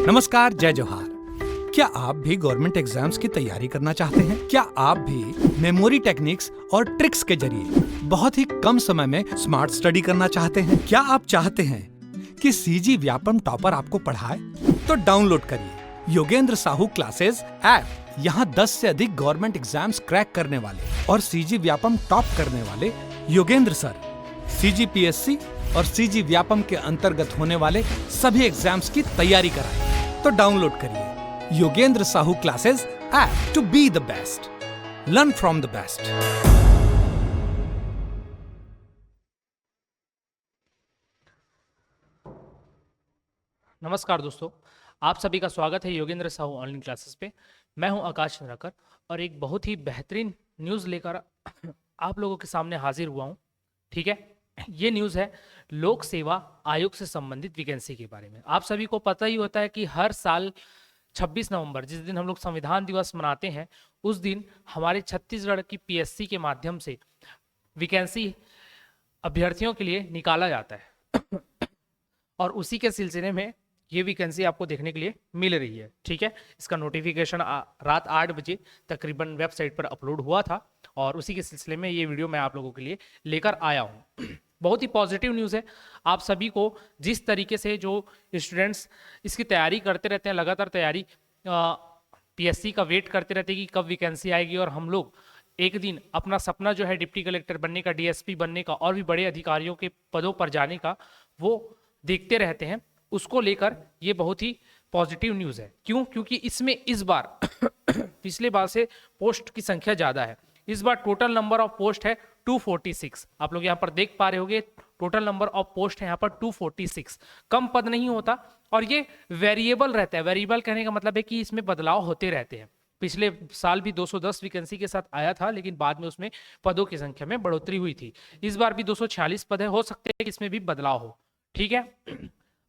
नमस्कार, जय जोहार। क्या आप भी गवर्नमेंट एग्जाम्स की तैयारी करना चाहते हैं? क्या आप भी मेमोरी टेक्निक्स और ट्रिक्स के जरिए बहुत ही कम समय में स्मार्ट स्टडी करना चाहते हैं? क्या आप चाहते हैं कि सीजी व्यापम टॉपर आपको पढ़ाए? तो डाउनलोड करिए योगेंद्र साहू क्लासेस ऐप। यहाँ 10 से अधिक गवर्नमेंट एग्जाम्स क्रैक करने वाले और सीजी व्यापम टॉप करने वाले योगेंद्र सर सीजीपीएससी और सीजी व्यापम के अंतर्गत होने वाले सभी एग्जाम्स की तैयारी कराएं। तो डाउनलोड करिए Yogendra Sahu classes app to be the best, learn from the best. नमस्कार दोस्तों, आप सभी का स्वागत है योगेंद्र साहू ऑनलाइन क्लासेस पे। मैं हूं आकाश चंद्राकर और एक बहुत ही बेहतरीन न्यूज़ लेकर आप लोगों के सामने हाजिर हुआ हूं। ठीक है, ये न्यूज़ है लोक सेवा आयोग से संबंधित वैकेंसी के बारे में। आप सभी को पता ही होता है कि हर साल 26 नवंबर, जिस दिन हम लोग संविधान दिवस मनाते हैं, उस दिन हमारे छत्तीसगढ़ की पीएससी के माध्यम से वैकेंसी अभ्यर्थियों के लिए निकाला जाता है और उसी के सिलसिले में ये वैकेंसी आपको देखने के लिए मिल रही है। ठीक है, इसका नोटिफिकेशन रात 8 बजे तकरीबन वेबसाइट पर अपलोड हुआ था और उसी के सिलसिले में ये वीडियो मैं आप लोगों के लिए लेकर आया हूँ। बहुत ही पॉजिटिव न्यूज़ है। आप सभी को जिस तरीके से जो स्टूडेंट्स इसकी तैयारी करते रहते हैं, लगातार तैयारी पीएससी का वेट करते रहते हैं कि कब वैकेंसी आएगी और हम लोग एक दिन अपना सपना जो है डिप्टी कलेक्टर बनने का, डीएसपी बनने का और भी बड़े अधिकारियों के पदों पर जाने का, वो देखते रहते हैं। उसको लेकर ये बहुत ही पॉजिटिव न्यूज़ है। क्यों? क्योंकि इसमें इस बार पिछले बार से पोस्ट की संख्या ज़्यादा है। इस बार टोटल नंबर ऑफ पोस्ट है 246। आप लोग यहाँ पर देख पा रहे होंगे, टोटल नंबर ऑफ पोस्ट है यहाँ पर 246। कम पद नहीं होता और ये वेरिएबल रहता है। वेरिएबल कहने का मतलब है कि इसमें बदलाव होते रहते हैं। पिछले साल भी 210 वैकेंसी के साथ आया था, लेकिन बाद में उसमें पदों की संख्या में बढ़ोतरी हुई थी। इस बार भी 246 पद है, हो सकते हैं कि इसमें भी बदलाव हो। ठीक है,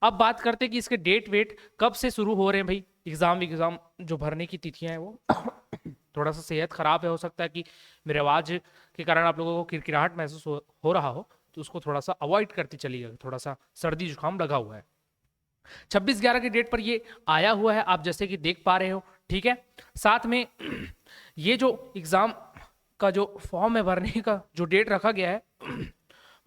अब बात करते हैं कि इसके डेट वेट कब से शुरू हो रहे हैं। भाई एग्जाम जो भरने की तिथियां हैं वो थोड़ा सा सेहत खराब है, हो सकता है कि मेरे आवाज के कारण आप लोगों को किरकिराहट महसूस हो रहा हो, तो उसको थोड़ा सा अवॉइड करते चलिएगा। थोड़ा सा सर्दी जुकाम लगा हुआ है। 26/11 की डेट पर ये आया हुआ है, आप जैसे कि देख पा रहे हो। ठीक है, साथ में ये जो एग्जाम का जो फॉर्म है भरने का जो डेट रखा गया है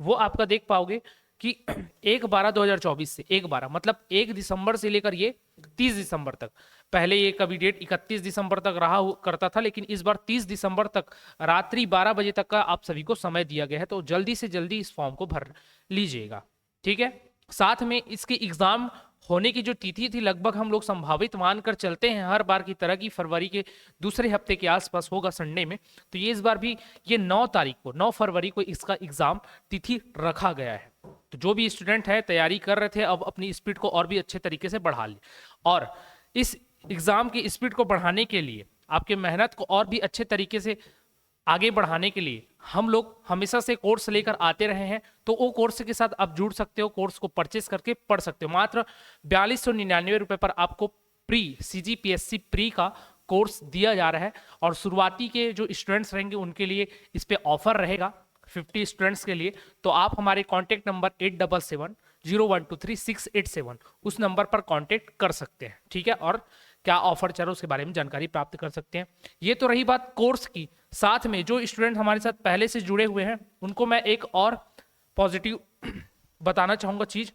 वो आपका देख पाओगे कि 1/12/2024 से 1/12 मतलब 1 दिसंबर से लेकर ये 30 दिसंबर तक। पहले ये कभी डेट 31 दिसंबर तक रहा करता था, लेकिन इस बार 30 दिसंबर तक रात्रि 12 बजे तक का आप सभी को समय दिया गया है। तो जल्दी से जल्दी इस फॉर्म को भर लीजिएगा। ठीक है, साथ में इसके एग्जाम होने की जो तिथि थी लगभग हम लोग संभावित मानकर चलते हैं हर बार की तरह की फरवरी के दूसरे हफ्ते के आसपास होगा, संडे में। तो ये इस बार भी ये 9 फरवरी को इसका एग्जाम तिथि रखा गया है। तो जो भी स्टूडेंट है तैयारी कर रहे थे, अब अपनी स्पीड को और भी अच्छे तरीके से बढ़ा ले। और इस एग्जाम की स्पीड को बढ़ाने के लिए, आपके मेहनत को और भी अच्छे तरीके से आगे बढ़ाने के लिए हम लोग हमेशा से कोर्स लेकर आते रहे हैं। तो वो कोर्स के साथ आप जुड़ सकते हो, कोर्स को परचेस करके पढ़ सकते हो। मात्र 4299 रुपए पर आपको प्री सीजीपीएससी प्री का कोर्स दिया जा रहा है और शुरुआती के जो स्टूडेंट्स रहेंगे उनके लिए इस पे ऑफर रहेगा 50 स्टूडेंट्स के लिए। तो आप हमारे कॉन्टैक्ट नंबर 8770123687 उस नंबर पर कॉन्टैक्ट कर सकते हैं। ठीक है, और क्या ऑफर चल रहा है उसके बारे में जानकारी प्राप्त कर सकते हैं। ये तो रही बात कोर्स की। साथ में जो स्टूडेंट हमारे साथ पहले से जुड़े हुए हैं उनको मैं एक और पॉजिटिव बताना चाहूंगा चीज,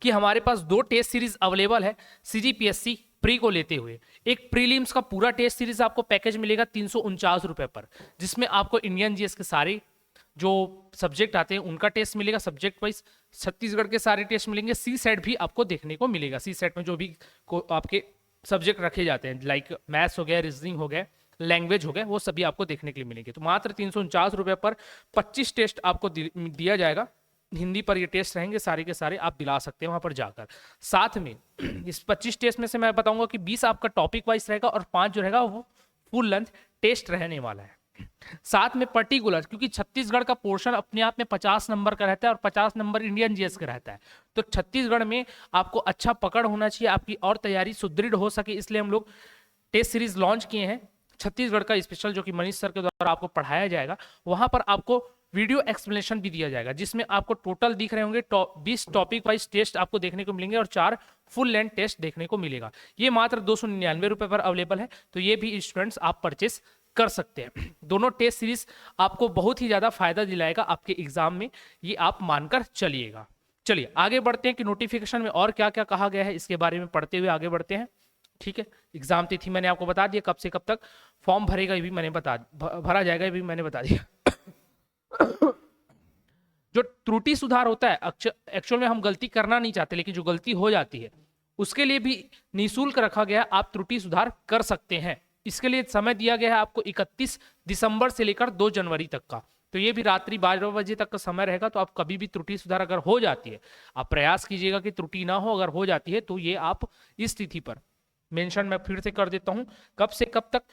कि हमारे पास 2 टेस्ट सीरीज अवेलेबल है सीजीपीएससी प्री को लेते हुए। एक प्रीलिम्स का पूरा टेस्ट सीरीज आपको पैकेज मिलेगा 349 रुपए पर, जिसमें आपको इंडियन जीएस के सारे जो सब्जेक्ट आते हैं उनका टेस्ट मिलेगा, सब्जेक्ट वाइज छत्तीसगढ़ के सारे टेस्ट मिलेंगे। सी सेट भी आपको देखने को मिलेगा। सी सेट में जो भी आपके सब्जेक्ट रखे जाते हैं, लाइक मैथ्स हो गया, रीजनिंग हो गया, लैंग्वेज हो गया, वो सभी आपको देखने के लिए मिलेंगे। तो मात्र 349 रुपए पर 25 टेस्ट आपको दिया जाएगा। हिंदी पर ये टेस्ट रहेंगे, सारे के सारे आप दिला सकते हैं वहां पर जाकर। साथ में इस 25 टेस्ट में से मैं बताऊंगा कि 20 आपका टॉपिक वाइज रहेगा और 5 जो रहेगा वो फुल लेंथ टेस्ट रहने वाला है। साथ में पर्टिकुलर, क्योंकि छत्तीसगढ़ का पोर्शन अपने आप में 50 नंबर का रहता है और 50 नंबर इंडियन जीएस का रहता है। तो छत्तीसगढ़ में आपको अच्छा पकड़ होना चाहिए, आपकी और तैयारी सुदृढ़ हो सके, इसलिए हम लोग टेस्ट सीरीज लॉन्च किए हैं। छत्तीसगढ़ का स्पेशल जो कि मनीष सर के द्वारा आपको पढ़ाया जाएगा, वहां पर आपको वीडियो एक्सप्लेनेशन भी दिया जाएगा, जिसमें आपको टोटल दिख रहे होंगे 20 टॉपिक वाइज टेस्ट आपको देखने को मिलेंगे और 4 फुल लेंथ टेस्ट देखने को मिलेगा। ये मात्र 299 रुपए पर अवेलेबल है, तो ये भी स्टूडेंट्स आप परचेस कर सकते हैं। दोनों टेस्ट सीरीज आपको बहुत ही ज्यादा फायदा दिलाएगा आपके एग्जाम में, ये आप मानकर चलिएगा। चलिए आगे बढ़ते हैं कि नोटिफिकेशन में और क्या क्या कहा गया है, इसके बारे में पढ़ते हुए आगे बढ़ते हैं। ठीक है, एग्जाम तिथि मैंने आपको बता दिया, कब से कब तक फॉर्म भरेगा ये भी मैंने भरा जाएगा ये भी मैंने बता दिया। जो त्रुटि सुधार होता है, एक्चुअल में हम गलती करना नहीं चाहते, लेकिन जो गलती हो जाती है उसके लिए भी निःशुल्क रखा गया, आप त्रुटि सुधार कर सकते हैं। इसके लिए समय दिया गया है आपको 31 दिसंबर से लेकर 2 जनवरी तक का, तो ये भी रात्रि 12 बजे तक का समय रहेगा। तो आप कभी भी त्रुटि सुधार अगर हो जाती है, आप प्रयास कीजिएगा कि त्रुटि ना हो, अगर हो जाती है तो ये आप इस तिथि पर मेंशन मैं फिर से कर देता हूं, कब से कब तक,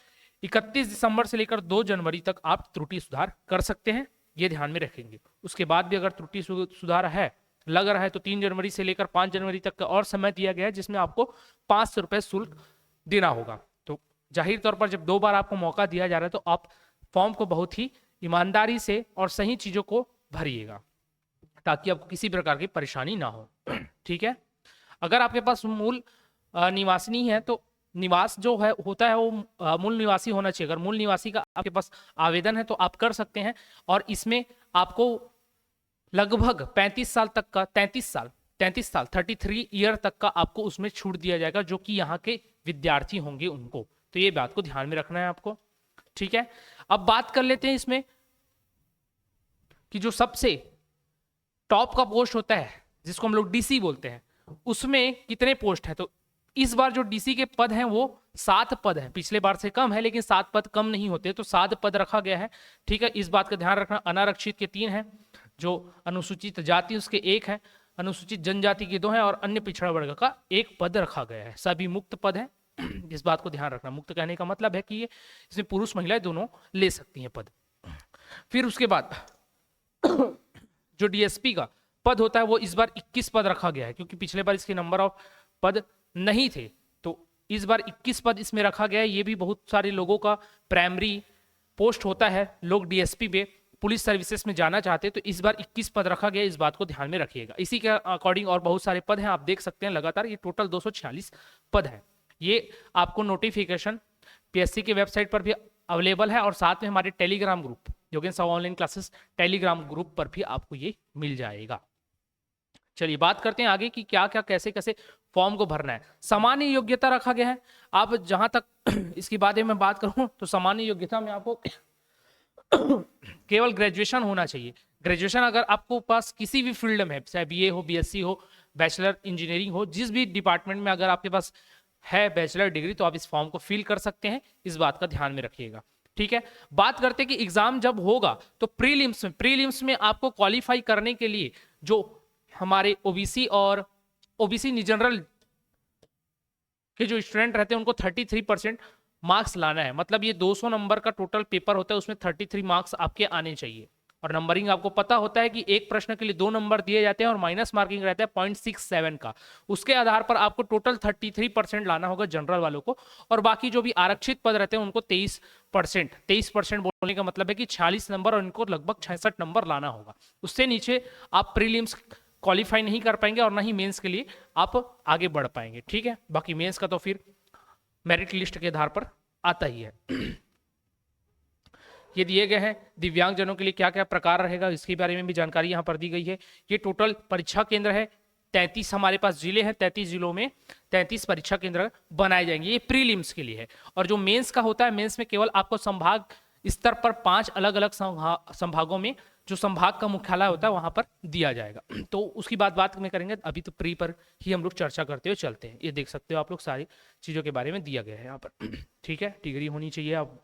31 दिसंबर से लेकर 2 जनवरी तक आप त्रुटि सुधार कर सकते हैं, ये ध्यान में रखेंगे। उसके बाद भी अगर त्रुटि सुधार है लग रहा है तो 3 जनवरी से लेकर 5 जनवरी तक का और समय दिया गया है, जिसमें आपको 500 रुपए शुल्क देना होगा। तो जाहिर तौर पर जब 2 बार आपको मौका दिया जा रहा है तो आप फॉर्म को बहुत ही ईमानदारी से और सही चीजों को भरिएगा, ताकि आपको किसी प्रकार की परेशानी ना हो। ठीक है, अगर आपके पास मूल निवासी नहीं है तो निवास जो है होता है वो मूल निवासी होना चाहिए। अगर मूल निवासी का आपके पास आवेदन है तो आप कर सकते हैं, और इसमें आपको लगभग 35 साल तक का 33 साल 33 ईयर तक का आपको उसमें छूट दिया जाएगा, जो कि यहाँ के विद्यार्थी होंगे उनको। तो ये बात को ध्यान में रखना है आपको। ठीक है, अब बात कर लेते हैं इसमें कि जो सबसे टॉप का पोस्ट होता है जिसको हम लोग डीसी बोलते हैं, उसमें कितने पोस्ट है। तो इस बार जो डीसी के पद हैं वो 7 पद हैं, पिछले बार से कम है लेकिन 7 पद कम नहीं होते, तो 7 पद रखा गया है। ठीक है, इस बात का ध्यान रखना। अनारक्षित के 3 हैं, जो अनुसूचित जाति उसके 1 है, अनुसूचित जनजाति के 2 हैं, और अन्य पिछड़ा वर्ग का 1 पद रखा गया है। सभी मुक्त पद है, इस बात को ध्यान रखना। मुक्त कहने का मतलब है कि ये इसमें पुरुष महिलाएं दोनों ले सकती हैं पद। फिर उसके बाद जो डीएसपी का पद होता है वो इस बार 21 पद रखा गया है, क्योंकि पिछले बार इसके नंबर ऑफ पद नहीं थे, तो इस बार 21 पद इसमें रखा गया है। ये भी बहुत सारे लोगों का प्राइमरी पोस्ट होता है, लोग डीएसपी पे पुलिस सर्विसेज में जाना चाहते हैं, तो इस बार 21 पद रखा गया, इस बात को ध्यान में रखिएगा। इसी के अकॉर्डिंग और बहुत सारे पद हैं, आप देख सकते हैं लगातार, ये टोटल 246 पद है। ये आपको नोटिफिकेशन पीएससी की वेबसाइट पर भी अवेलेबल है, और साथ में हमारे Telegram group Yogendra Sahu online classes Telegram group पर भी आपको ये मिल जाएगा। चलिए बात करते हैं आगे कि क्या क्या कैसे कैसे फॉर्म को भरना है। सामान्य योग्यता रखा गया है। आप जहां तक इसके बारे में बात करूं तो सामान्य योग्यता में आपको केवल ग्रेजुएशन होना चाहिए। ग्रेजुएशन अगर आपको पास किसी भी फील्ड में, चाहे बीए हो, बीएससी हो, बैचलर इंजीनियरिंग हो, जिस भी डिपार्टमेंट में अगर आपके पास है बैचलर डिग्री, तो आप इस फॉर्म को फिल कर सकते हैं, इस बात का ध्यान में रखिएगा। ठीक है, बात करते हैं कि एग्जाम जब होगा तो प्रीलिम्स में आपको क्वालिफाई करने के लिए जो हमारे ओबीसी और ओबीसी जनरल के जो स्टूडेंट रहते हैं उनको 33% मार्क्स लाना है। मतलब ये 200 नंबर का टोटल पेपर होता है, उसमें 33 मार्क्स आपके आने चाहिए। और नंबरिंग आपको पता होता है कि एक प्रश्न के लिए 2 नंबर दिए जाते हैं और माइनस मार्किंग रहता है 0.67 का। उसके आधार पर आपको टोटल 33% लाना होगा जनरल वालों को, और बाकी जो भी आरक्षित पद रहते हैं उनको 23% बोलने का मतलब है कि 46 नंबर, और इनको लगभग 66 नंबर लाना होगा। उससे नीचे आप प्रीलिम्स क्वालिफाई नहीं कर पाएंगे और ना ही मेंस के लिए आप आगे बढ़ पाएंगे। ठीक है, बाकी मेंस का तो फिर मेरिट लिस्ट के आधार पर आता ही है। ये दिए गए हैं दिव्यांगजनों के लिए क्या क्या प्रकार रहेगा, इसके बारे में भी जानकारी यहाँ पर दी गई है। ये टोटल परीक्षा केंद्र है, 33 हमारे पास जिले हैं, 33 जिलों में 33 परीक्षा केंद्र बनाए जाएंगे। ये प्रीलिम्स के लिए है। और जो मेंस का होता है, मेंस में केवल आपको संभाग स्तर पर 5 अलग अलग संभागों में जो संभाग का मुख्यालय होता है वहां पर दिया जाएगा। तो उसकी बात में करेंगे, अभी तो प्री पर ही हम लोग चर्चा करते हुए चलते हैं। ये देख सकते हो आप लोग, सारी चीजों के बारे में दिया गया है यहाँ पर। ठीक है, डिग्री होनी चाहिए। आप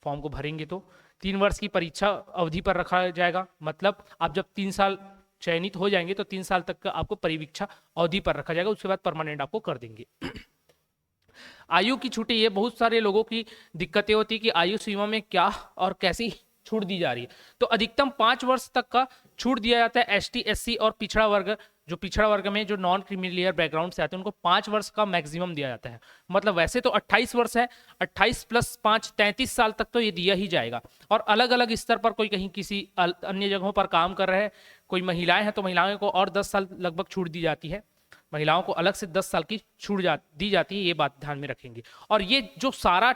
फॉर्म को भरेंगे तो 3 वर्ष की परीक्षा अवधि पर रखा जाएगा। मतलब आप जब 3 साल चयनित हो जाएंगे तो 3 साल तक का आपको परीक्षा अवधि पर रखा जाएगा, उसके बाद परमानेंट आपको कर देंगे। आयु की छूटें, ये बहुत सारे लोगों की दिक्कतें होती है कि आयु सीमा में क्या और कैसी छूट दी जा रही है। तो अधिकतम 5 वर्ष तक का छूट दिया जाता है एसटी, एससी और पिछड़ा वर्ग जो पिछड़ा वर्ग में जो नॉन क्रीमी लेयर बैकग्राउंड से आते हैं उनको 5 वर्ष का मैक्सिमम दिया जाता है। मतलब वैसे तो 28 वर्ष है, 28 + 5 33 साल तक तो ये दिया ही जाएगा। और अलग अलग स्तर पर कोई कहीं किसी अन्य जगहों पर काम कर रहे हैं, कोई महिलाएं हैं तो महिलाओं को और 10 साल लगभग छूट दी जाती है, महिलाओं को अलग से 10 साल की छूट दी जाती है, ये बात ध्यान में रखेंगे। और ये जो सारा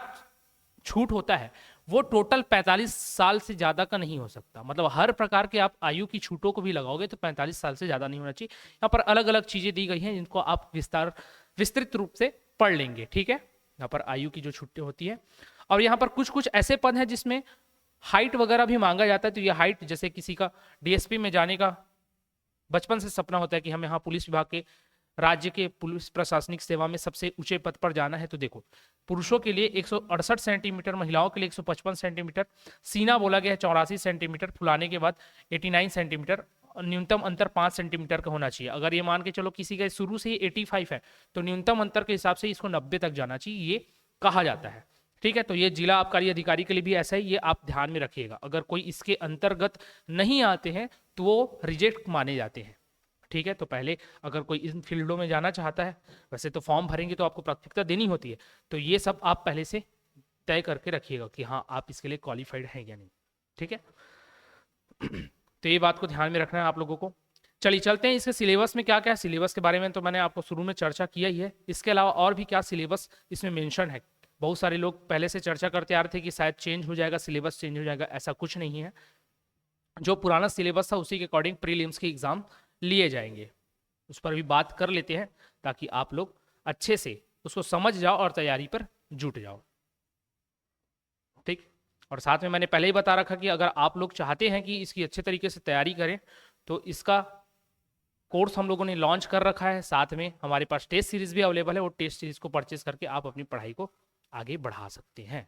छूट होता है वो टोटल 45 साल से ज़्यादा का नहीं हो सकता। मतलब हर प्रकार के आप आयु की छूटों को भी लगाओगे तो 45 साल से ज़्यादा नहीं होना चाहिए। यहाँ पर अलग अलग चीज़ें दी गई हैं जिनको आप विस्तृत रूप से पढ़ लेंगे, ठीक है। यहाँ पर आयु की जो छुट्टी होती है, और यहाँ पर कुछ कुछ ऐसे पद हैं जिसमें हाइट वगैरह भी मांगा जाता है। तो ये हाइट, जैसे किसी का डीएसपी में जाने का बचपन से सपना होता है कि हमें यहाँ पुलिस विभाग के राज्य के पुलिस प्रशासनिक सेवा में सबसे ऊंचे पद पर जाना है, तो देखो पुरुषों के लिए 168 सेंटीमीटर, महिलाओं के लिए 155 सेंटीमीटर, सीना बोला गया है 84 सेंटीमीटर, फुलाने के बाद 89 सेंटीमीटर, न्यूनतम अंतर 5 सेंटीमीटर का होना चाहिए। अगर ये मान के चलो किसी का शुरू से ही 85 है तो न्यूनतम अंतर के हिसाब से इसको 90 तक जाना चाहिए, ये कहा जाता है, ठीक है। तो ये जिला आबकारी अधिकारी के लिए भी ऐसा ही, ये आप ध्यान में रखिएगा। अगर कोई इसके अंतर्गत नहीं आते हैं तो वो रिजेक्ट माने जाते हैं, ठीक है। तो पहले अगर कोई इन फील्डों में जाना चाहता है, वैसे तो फॉर्म भरेंगे तो आपको प्राथमिकता देनी होती है, तो ये सब आप पहले से तय करके रखिएगा कि हाँ आप इसके लिए क्वालिफाइड हैं या नहीं, ठीक है। तो ये बात को ध्यान में रखना है आप लोगों को। चलिए चलते हैं इसके सिलेबस में क्या क्या है। सिलेबस के बारे में तो मैंने आपको शुरू में चर्चा किया ही है, इसके अलावा और भी क्या सिलेबस इसमें मेंशन है। बहुत सारे लोग पहले से चर्चा करते आ रहे थे कि शायद चेंज हो जाएगा, सिलेबस चेंज हो जाएगा, ऐसा कुछ नहीं है। जो पुराना सिलेबस था उसी के अकॉर्डिंग प्रीलिम्स के एग्जाम लिए जाएंगे, उस पर भी बात कर लेते हैं ताकि आप लोग अच्छे से उसको समझ जाओ और तैयारी पर जुट जाओ, ठीक। और साथ में मैंने पहले ही बता रखा कि अगर आप लोग चाहते हैं कि इसकी अच्छे तरीके से तैयारी करें तो इसका कोर्स हम लोगों ने लॉन्च कर रखा है, साथ में हमारे पास टेस्ट सीरीज भी अवेलेबल है। वो टेस्ट सीरीज को परचेज करके आप अपनी पढ़ाई को आगे बढ़ा सकते हैं।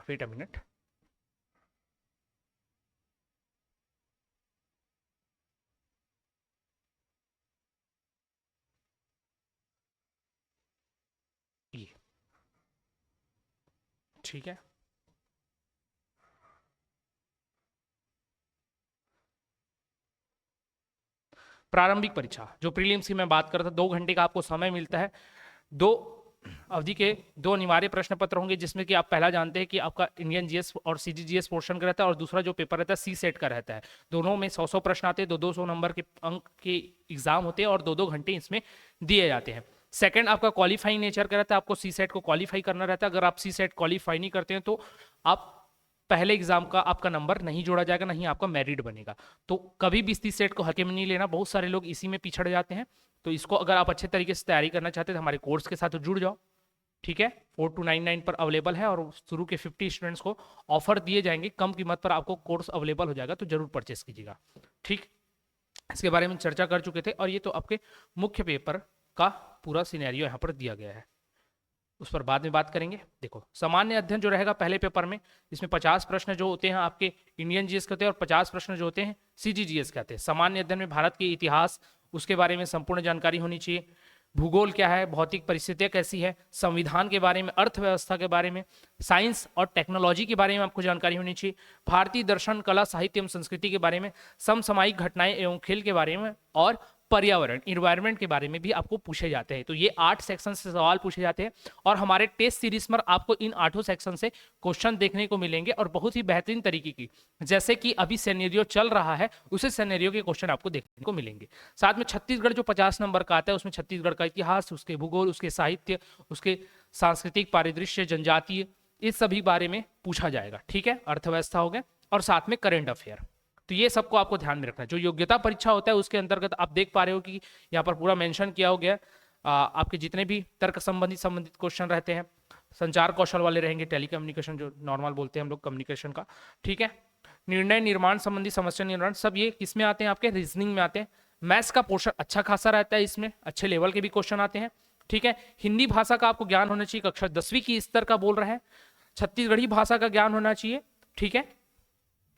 वेट अ मिनट, ये ठीक है। प्रारंभिक परीक्षा जो प्रीलिम्स की मैं बात कर रहा था, 2 घंटे का आपको समय मिलता है। 2 अवधि के 2 अनिवार्य प्रश्न पत्र होंगे, जिसमें कि आप पहला जानते हैं कि आपका इंडियन जीएस और सीजीजीएस पोर्शन का रहता है, और दूसरा जो पेपर रहता है सी सेट का रहता है। दोनों में 100-100 प्रश्न आते हैं, 200 नंबर के अंक के एग्जाम होते हैं और 2-2 घंटे इसमें दिए जाते हैं। सेकंड आपका क्वालिफाइंग नेचर का रहता है, आपको सी सेट को क्वालिफाई करना रहता है। अगर आप सी सेट क्वालिफाई नहीं करते हैं तो आप पहले एग्जाम का आपका नंबर नहीं जोड़ा जाएगा, नहीं आपका मेरिट बनेगा। तो कभी भी इस सेट को हल्के में नहीं लेना, बहुत सारे लोग इसी में पिछड़ जाते हैं। तो इसको अगर आप अच्छे तरीके से तैयारी करना चाहते हैं तो हमारे कोर्स के साथ जुड़ जाओ, ठीक है। 4299 पर अवेलेबल है और शुरू के 50 स्टूडेंट्स को ऑफर दिए जाएंगे, कम कीमत पर आपको कोर्स अवेलेबल हो जाएगा, तो जरूर परचेस कीजिएगा, ठीक। इसके बारे में चर्चा कर चुके थे, और ये तो आपके मुख्य पेपर का पूरा सिनेरियो यहाँ पर दिया गया है, उस पर बाद में बात करेंगे। देखो सामान्य अध्ययन जो रहेगा पहले पेपर में, इसमें 50 प्रश्न जो होते हैं आपके इंडियन जीएस के होते हैं और 50 प्रश्न जो होते हैं सीजीजीएस के आते हैं। सामान्य अध्ययन में भारत के इतिहास, उसके बारे में संपूर्ण जानकारी होनी चाहिए। भूगोल क्या है, भौतिक परिस्थितियां कैसी है, संविधान के बारे में, अर्थव्यवस्था के बारे में, साइंस और टेक्नोलॉजी के बारे में आपको जानकारी होनी चाहिए। भारतीय दर्शन, कला, साहित्य एवं संस्कृति के बारे में, समसामयिक घटनाएं एवं खेल के बारे में, और पर्यावरण, इन्वायरमेंट के बारे में भी आपको पूछे जाते हैं। तो ये 8 सेक्शन से सवाल पूछे जाते हैं, और हमारे टेस्ट सीरीज में आपको इन 8 सेक्शन से क्वेश्चन देखने को मिलेंगे, और बहुत ही बेहतरीन तरीके की, जैसे कि अभी सिनेरियो चल रहा है उसी सिनेरियो के क्वेश्चन आपको देखने को मिलेंगे। साथ में छत्तीसगढ़ जो 50 नंबर का आता है, उसमें छत्तीसगढ़ का इतिहास, उसके भूगोल, उसके साहित्य, उसके सांस्कृतिक परिदृश्य, जनजातीय, इस सभी बारे में पूछा जाएगा, ठीक है। अर्थव्यवस्था हो गया, और साथ में करंट अफेयर। तो ये सबको आपको ध्यान में रखना है। जो योग्यता परीक्षा होता है उसके अंतर्गत आप देख पा रहे हो कि यहाँ पर पूरा मेंशन किया हो गया, आपके जितने भी तर्क संबंधित क्वेश्चन रहते हैं, संचार कौशल वाले रहेंगे, टेलीकम्युनिकेशन जो नॉर्मल बोलते हैं हम लोग कम्युनिकेशन का, ठीक है। निर्णय निर्माण संबंधी, समस्या निर्माण, सब ये किस में आते हैं, आपके रीजनिंग में आते हैं। मैथ्स का पोर्शन अच्छा खासा रहता है, इसमें अच्छे लेवल के भी क्वेश्चन आते हैं, ठीक है। हिंदी भाषा का आपको ज्ञान होना चाहिए, कक्षा 10वीं की स्तर का बोल रहे हैं। छत्तीसगढ़ी भाषा का ज्ञान होना चाहिए, ठीक है।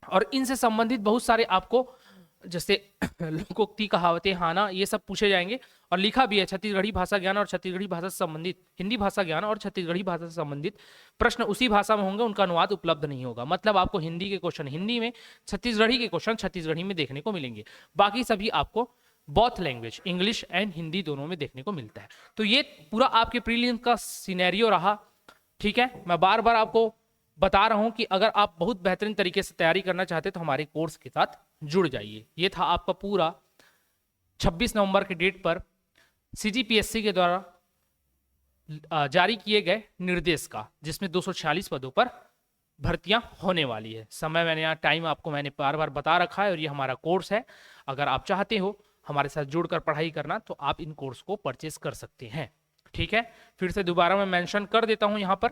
और इनसे संबंधित बहुत सारे आपको जैसे लोकोक्ति, कहावतें, हाना, ये सब पूछे जाएंगे। और लिखा भी है छत्तीसगढ़ी भाषा ज्ञान और छत्तीसगढ़ी भाषा से संबंधित, हिंदी भाषा ज्ञान और छत्तीसगढ़ी भाषा से संबंधित प्रश्न उसी भाषा में होंगे, उनका अनुवाद उपलब्ध नहीं होगा। मतलब आपको हिंदी के क्वेश्चन हिंदी में, छत्तीसगढ़ी के क्वेश्चन छत्तीसगढ़ी में देखने को मिलेंगे, बाकी सभी आपको both language English and Hindi दोनों में देखने को मिलता है। तो ये पूरा आपके प्रीलिम्स का सिनेरियो रहा। ठीक है, मैं बार बार आपको बता रहा हूं कि अगर आप बहुत बेहतरीन तरीके से तैयारी करना चाहते हैं तो हमारे कोर्स के साथ जुड़ जाइए। ये था आपका पूरा 26 नवंबर के डेट पर सीजीपीएससी के द्वारा जारी किए गए निर्देश का, जिसमें 246 पदों पर भर्तियां होने वाली है। समय मैंने यहाँ टाइम आपको मैंने बार बार बता रखा है, और ये हमारा कोर्स है। अगर आप चाहते हो हमारे साथ जुड़कर पढ़ाई करना तो आप इन कोर्स को परचेज कर सकते हैं। ठीक है, फिर से दोबारा मैं मेंशन कर देता हूं, यहाँ पर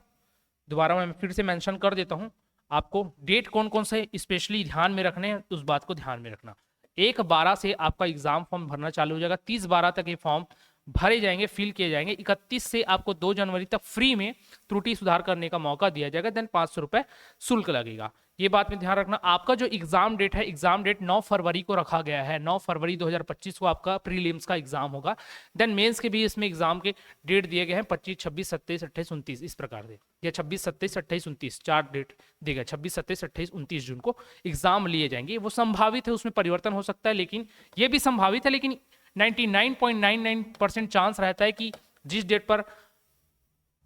दोबारा मैं फिर से मेंशन कर देता हूं। आपको डेट कौन कौन से स्पेशली ध्यान में रखने हैं, उस बात को ध्यान में रखना। 1/12 से आपका एग्जाम फॉर्म भरना चालू हो जाएगा, 30/12 तक ये फॉर्म भरे जाएंगे, फिल किए जाएंगे। 31 से आपको 2 जनवरी तक फ्री में त्रुटि सुधार करने का मौका दिया जाएगा, देन 500 रुपए शुल्क लगेगा। ये बात में ध्यान रखना। आपका जो एग्जाम डेट है, एग्जाम डेट 9 फरवरी को रखा गया है। 9 फरवरी 2025 को आपका प्रीलिम्स का एग्जाम होगा। देन मेंस के भी इसमें एग्जाम के डेट दिए गए हैं, 25, 26, 27, 28, 29 इस प्रकार से। या 26, 27, 28, 29 चार डेट दिए गए। 26, 27, 28, 29 जून को एग्जाम लिए जाएंगे। वो संभावित है, उसमें परिवर्तन हो सकता है, लेकिन ये भी संभावित है, लेकिन 99.99% चांस रहता है कि जिस डेट पर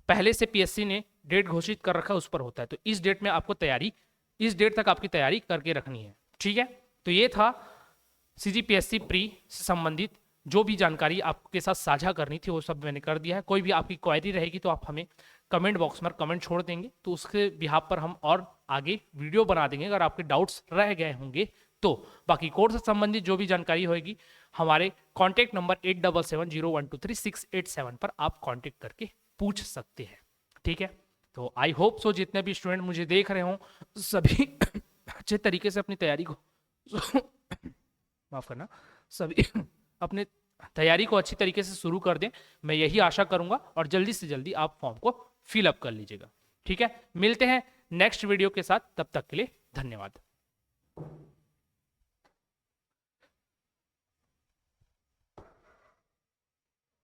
पहले से पीएससी ने डेट घोषित कर रखा है उस पर होता है। तो इस डेट में आपको तैयारी, इस डेट तक आपकी तैयारी करके रखनी है। ठीक है, तो ये था सीजीपीएससी प्री से संबंधित जो भी जानकारी आपके साथ साझा करनी थी वो सब मैंने कर दिया है। कोई भी आपकी क्वेरी रहेगी तो आप हमें कमेंट बॉक्स में कमेंट छोड़ देंगे, तो उसके बिहाफ पर हम और आगे वीडियो बना देंगे अगर आपके डाउट्स रह गए होंगे तो। बाकी कोर्स से संबंधित जो भी जानकारी होगी हमारे कॉन्टैक्ट नंबर 8770123687 पर आप कॉन्टैक्ट करके पूछ सकते हैं। ठीक है, तो आई होप सो जितने भी स्टूडेंट मुझे देख रहे हों सभी अच्छे तरीके से अपनी तैयारी को माफ करना, सभी अपने तैयारी को अच्छी तरीके से शुरू कर दें, मैं यही आशा करूंगा। और जल्दी से जल्दी आप फॉर्म को फिल अप कर लीजिएगा। ठीक है, मिलते हैं नेक्स्ट वीडियो के साथ, तब तक के लिए धन्यवाद।